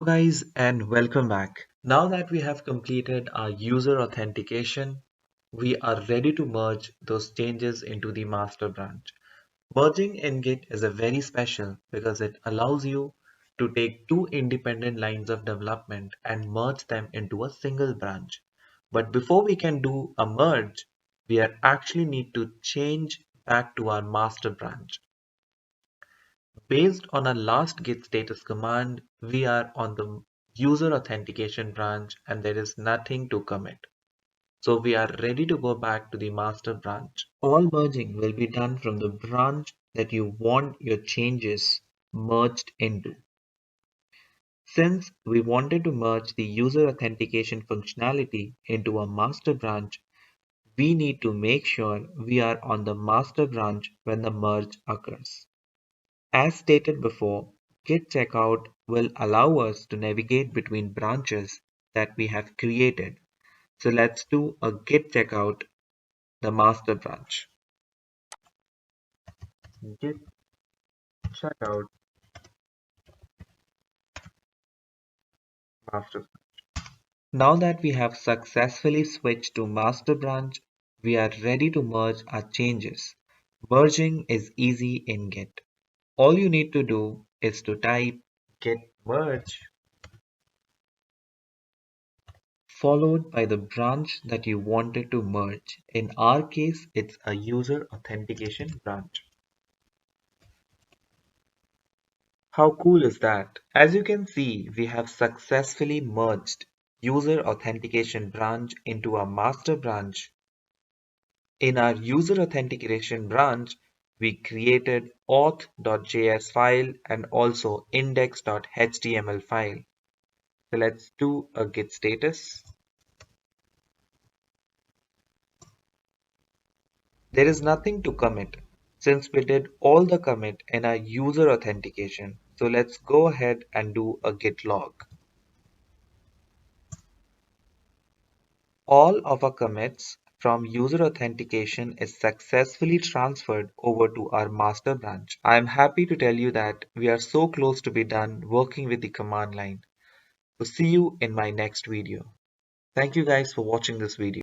Guys, and welcome back. Now that we have completed our user authentication, we are ready to merge those changes into the master branch. Merging in Git is a very special because it allows you to take two independent lines of development and merge them into a single branch. But before we can do a merge, we are actually need to change back to our master branch. Based on our last git status command, we are on the user authentication branch and there is nothing to commit. So we are ready to go back to the master branch. All merging will be done from the branch that you want your changes merged into. Since we wanted to merge the user authentication functionality into a master branch, we need to make sure we are on the master branch when the merge occurs. As stated before, Git checkout will allow us to navigate between branches that we have created. So let's do a git checkout, the master branch. Git checkout master. Now that we have successfully switched to master branch, we are ready to merge our changes. Merging is easy in Git. All you need to do is to type git merge followed by the branch that you wanted to merge. In our case, it's a user authentication branch. How cool is that? As you can see, we have successfully merged user authentication branch into a master branch. In our user authentication branch, we created auth.js file and also index.html file. So let's do a git status. There is nothing to commit since we did all the commit in our user authentication. So let's go ahead and do a git log. All of our commits from user authentication is successfully transferred over to our master branch. I am happy to tell you that we are so close to be done working with the command line. So see you in my next video. Thank you guys for watching this video.